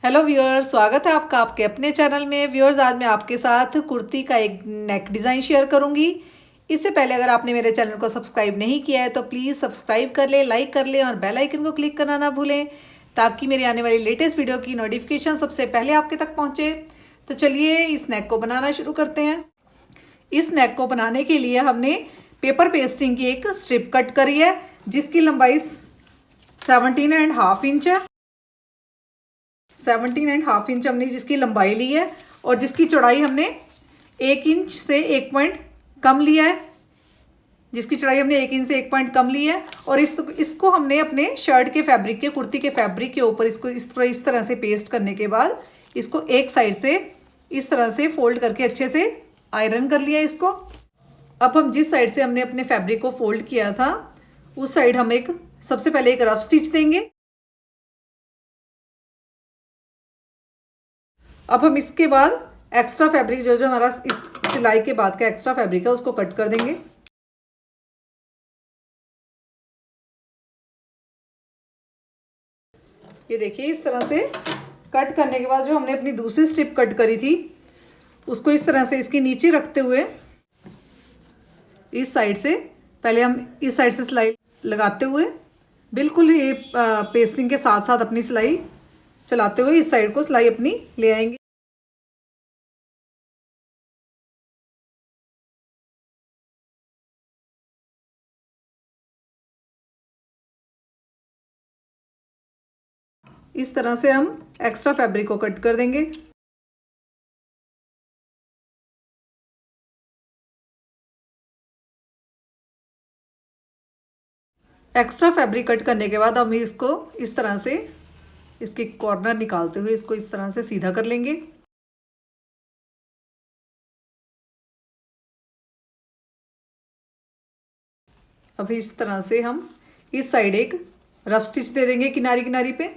Hello viewers, स्वागत है आपका आपके अपने चैनल में। व्यूअर्स, आज मैं आपके साथ कुर्ती का एक नेक डिज़ाइन शेयर करूंगी। इससे पहले अगर आपने मेरे चैनल को सब्सक्राइब नहीं किया है तो प्लीज़ सब्सक्राइब कर ले, लाइक कर ले और बेल आइकन को क्लिक करना ना भूलें ताकि मेरी आने वाली लेटेस्ट वीडियो की नोटिफिकेशन सबसे पहले आपके तक पहुँचे। तो चलिए इस नेक को बनाना शुरू करते हैं। इस नेक को बनाने के लिए हमने पेपर पेस्टिंग की एक स्ट्रिप कट करी है जिसकी लंबाई 17.5 इंच है। 17.5 इंच हमने जिसकी लंबाई ली है और जिसकी चौड़ाई हमने 1 इंच से 1 पॉइंट कम लिया है। जिसकी चौड़ाई हमने 1 इंच से 1 पॉइंट कम ली है और इसको हमने अपने शर्ट के फैब्रिक के कुर्ती के फैब्रिक के ऊपर इसको इस तरह से पेस्ट करने के बाद इसको एक साइड से इस तरह से फोल्ड करके अच्छे से आयरन कर लिया इसको। अब हम जिस साइड से हमने अपने फैब्रिक को फोल्ड किया था उस साइड हम सबसे पहले एक रफ स्टिच देंगे। अब हम इसके बाद एक्स्ट्रा फैब्रिक जो हमारा इस सिलाई के बाद का एक्स्ट्रा फैब्रिक है उसको कट कर देंगे। ये देखिए इस तरह से कट करने के बाद जो हमने अपनी दूसरी स्ट्रिप कट करी थी उसको इस तरह से इसके नीचे रखते हुए इस साइड से पहले हम इस साइड से सिलाई लगाते हुए बिल्कुल ये पेस्टिंग के साथ साथ अपनी सिलाई चलाते हुए इस साइड को सिलाई अपनी ले आएंगे। इस तरह से हम एक्स्ट्रा फैब्रिक को कट कर देंगे। एक्स्ट्रा फैब्रिक कट करने के बाद हम इसको इस तरह से इसके कॉर्नर निकालते हुए इसको इस तरह से सीधा कर लेंगे। अभी इस तरह से हम इस साइड एक रफ स्टिच दे देंगे किनारी किनारी पे।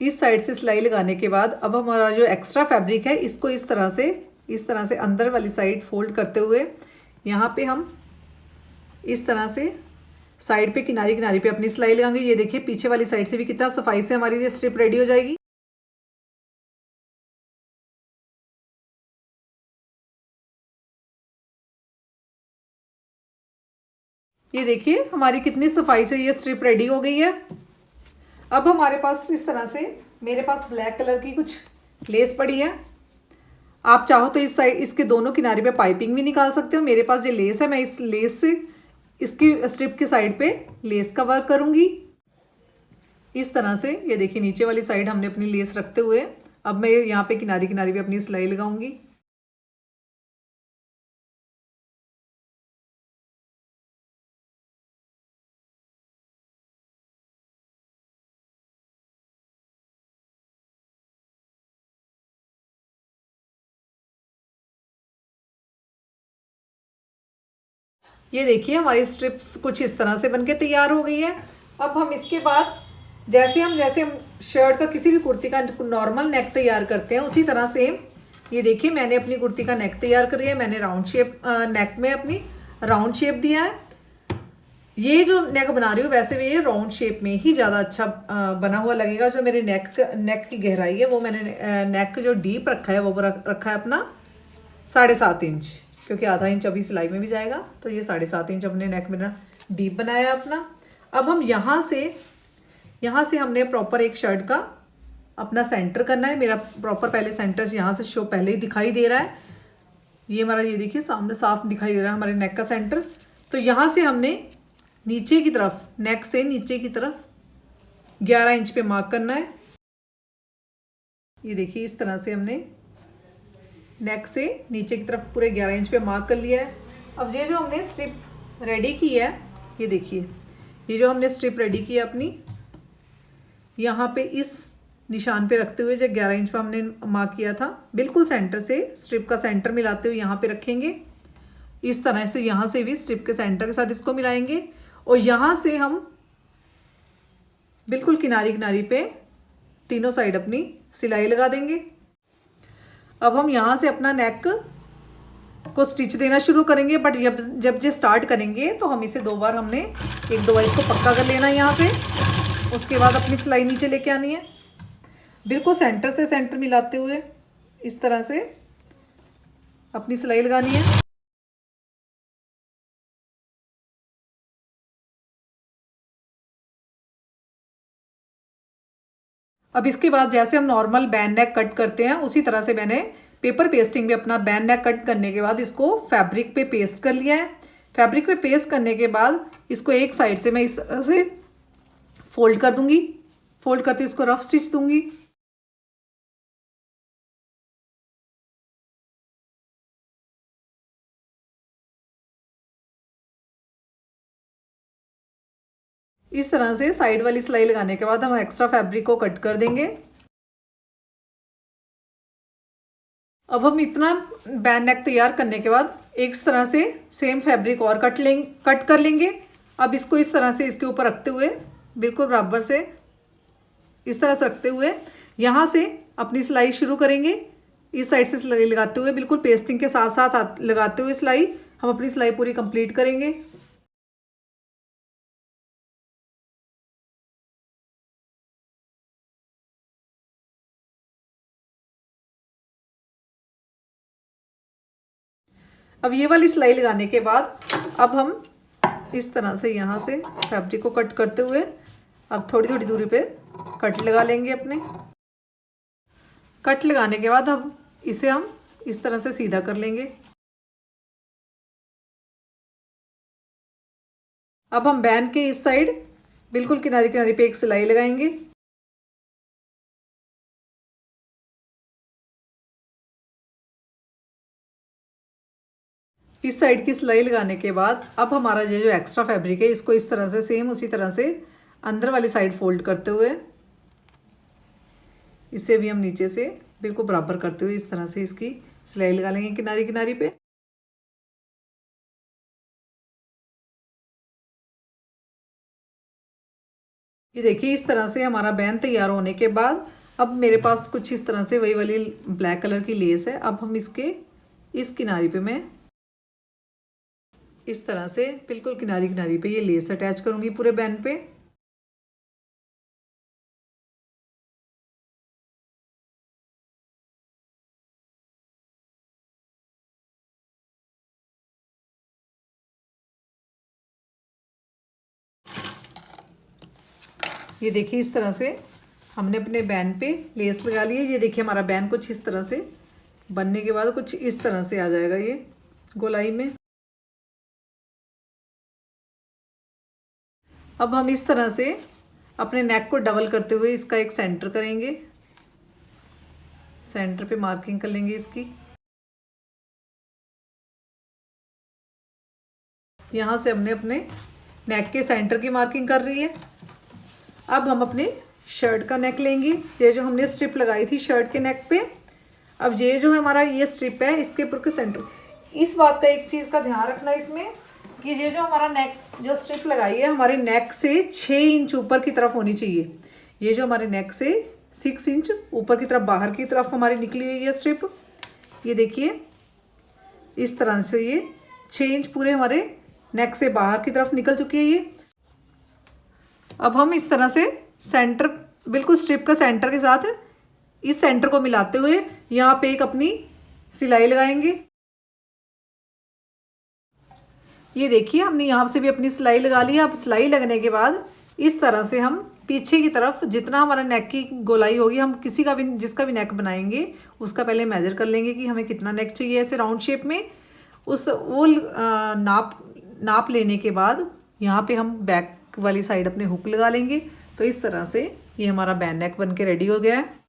इस साइड से सिलाई लगाने के बाद अब हमारा जो एक्स्ट्रा फैब्रिक है इसको इस तरह से अंदर वाली साइड फोल्ड करते हुए यहाँ पे हम इस तरह से साइड पे किनारी किनारी पे अपनी सिलाई लगाएंगे। ये देखिए पीछे वाली साइड से भी कितना सफाई से हमारी ये स्ट्रिप रेडी हो जाएगी। ये देखिए हमारी कितनी सफाई से ये स्ट्रिप रेडी हो गई है। अब हमारे पास इस तरह से मेरे पास ब्लैक कलर की कुछ लेस पड़ी है। आप चाहो तो इस साइड इसके दोनों किनारे पे पाइपिंग भी निकाल सकते हो। मेरे पास ये लेस है, मैं इस लेस से इसकी स्ट्रिप के साइड पे लेस का वर्क करूंगी। इस तरह से ये देखिए नीचे वाली साइड हमने अपनी लेस रखते हुए अब मैं यहाँ पे किनारी किनारी पे अपनी सिलाई लगाऊंगी। ये देखिए हमारी स्ट्रिप कुछ इस तरह से बनके तैयार हो गई है। अब हम इसके बाद जैसे हम शर्ट का किसी भी कुर्ती का नॉर्मल नेक तैयार करते हैं उसी तरह से ये देखिए मैंने अपनी कुर्ती का नेक तैयार करी है। मैंने राउंड शेप नेक में अपनी राउंड शेप दिया है। ये जो नेक बना रही हूँ वैसे भी ये राउंड शेप में ही ज़्यादा अच्छा बना हुआ लगेगा। जो मेरे नेक की गहराई है वो मैंने नेक जो डीप रखा है वो रखा है अपना 7.5 इंच, क्योंकि आधा इंच अभी सिलाई में भी जाएगा। तो ये 7.5 इंच हमने नेक मेरा डीप बनाया अपना। अब हम यहाँ से हमने प्रॉपर एक शर्ट का अपना सेंटर करना है। मेरा प्रॉपर पहले सेंटर यहाँ से शो पहले ही दिखाई दे रहा है। ये हमारा ये देखिए सामने साफ दिखाई दे रहा है हमारे नेक का सेंटर। तो यहाँ से हमने नीचे की तरफ नेक से नीचे की तरफ 11 इंच पे मार्क करना है। ये देखिए इस तरह से हमने नेक से नीचे की तरफ पूरे 11 इंच पे मार्क कर लिया है। अब ये जो हमने स्ट्रिप रेडी की है ये देखिए ये जो हमने स्ट्रिप रेडी की है अपनी यहाँ पे इस निशान पे रखते हुए जो 11 इंच पे हमने मार्क किया था बिल्कुल सेंटर से स्ट्रिप का सेंटर मिलाते हुए यहाँ पे रखेंगे। इस तरह से यहाँ से भी स्ट्रिप के सेंटर के साथ इसको मिलाएंगे और यहाँ से हम बिल्कुल किनारी किनारी पे तीनों साइड अपनी सिलाई लगा देंगे। अब हम यहाँ से अपना नेक को स्टिच देना शुरू करेंगे, बट जब जब ये स्टार्ट करेंगे तो हम इसे 2 बार हमने 1-2 बार इसको पक्का कर लेना है यहाँ से। उसके बाद अपनी सिलाई नीचे लेके आनी है, बिल्कुल सेंटर से सेंटर मिलाते हुए इस तरह से अपनी सिलाई लगानी है। अब इसके बाद जैसे हम नॉर्मल बैन नेक कट करते हैं उसी तरह से मैंने पेपर पेस्टिंग में अपना बैन नेक कट करने के बाद इसको फैब्रिक पे पेस्ट कर लिया है। फैब्रिक पे पेस्ट करने के बाद इसको एक साइड से मैं इस तरह से फोल्ड कर दूंगी, फोल्ड करते इसको रफ स्टिच दूंगी। इस तरह से साइड वाली सिलाई लगाने के बाद हम एक्स्ट्रा फैब्रिक को कट कर देंगे। अब हम इतना बैन नेक तैयार करने के बाद एक तरह से सेम फैब्रिक और कट कर लेंगे। अब इसको इस तरह से इसके ऊपर रखते हुए बिल्कुल बराबर से इस तरह से रखते हुए यहाँ से अपनी सिलाई शुरू करेंगे। इस साइड से सिलाई लगाते हुए बिल्कुल पेस्टिंग के साथ साथ लगाते हुए सिलाई हम अपनी सिलाई पूरी कंप्लीट करेंगे। अब ये वाली सिलाई लगाने के बाद अब हम इस तरह से यहाँ से फैब्रिक को कट करते हुए अब थोड़ी थोड़ी दूरी पे कट लगा लेंगे अपने। कट लगाने के बाद अब इसे हम इस तरह से सीधा कर लेंगे। अब हम बैन के इस साइड बिल्कुल किनारे किनारे पे एक सिलाई लगाएंगे। इस साइड की सिलाई लगाने के बाद अब हमारा ये जो एक्स्ट्रा फैब्रिक है इसको इस तरह से सेम उसी तरह से अंदर वाली साइड फोल्ड करते हुए इसे भी हम नीचे से बिल्कुल बराबर करते हुए इस तरह से इसकी सिलाई लगा लेंगे किनारी किनारी पे। ये देखिए इस तरह से हमारा बैन तैयार होने के बाद अब मेरे पास कुछ इस तरह से वही वाली ब्लैक कलर की लेस है। अब हम इसके इस किनारी पे मैं इस तरह से बिल्कुल किनारी किनारी पे ये लेस अटैच करूंगी पूरे बैन पे। ये देखिए इस तरह से हमने अपने बैन पे लेस लगा ली है। ये देखिए हमारा बैन कुछ इस तरह से बनने के बाद कुछ इस तरह से आ जाएगा ये गोलाई में। अब हम इस तरह से अपने नेक को डबल करते हुए इसका एक सेंटर करेंगे। सेंटर पे मार्किंग कर लेंगे इसकी। यहाँ से हमने अपने नेक के सेंटर की मार्किंग कर रही है। अब हम अपने शर्ट का नेक लेंगे। ये जो हमने स्ट्रिप लगाई थी शर्ट के नेक पे, अब ये जो है हमारा ये स्ट्रिप है इसके ऊपर के सेंटर। इस बात का एक चीज़ का ध्यान रखना इसमें कि ये जो हमारा नेक जो स्ट्रिप लगाई है हमारे नेक से 6 इंच ऊपर की तरफ होनी चाहिए। ये जो हमारे नेक से 6 इंच ऊपर की तरफ बाहर की तरफ हमारी निकली हुई है स्ट्रिप। ये देखिए इस तरह से ये 6 इंच पूरे हमारे नेक से बाहर की तरफ निकल चुकी है ये। अब हम इस तरह से सेंटर बिल्कुल स्ट्रिप का सेंटर के साथ इस सेंटर को मिलाते हुए यहाँ पे एक अपनी सिलाई लगाएंगे। ये देखिए हमने यहाँ से भी अपनी सिलाई लगा ली है। अब सिलाई लगने के बाद इस तरह से हम पीछे की तरफ जितना हमारा नेक की गोलाई होगी हम किसी का भी जिसका भी नेक बनाएंगे उसका पहले मेजर कर लेंगे कि हमें कितना नेक चाहिए ऐसे राउंड शेप में। उस वो नाप लेने के बाद यहाँ पे हम बैक वाली साइड अपने हुक लगा लेंगे। तो इस तरह से ये हमारा बैन नेक बन के रेडी हो गया है।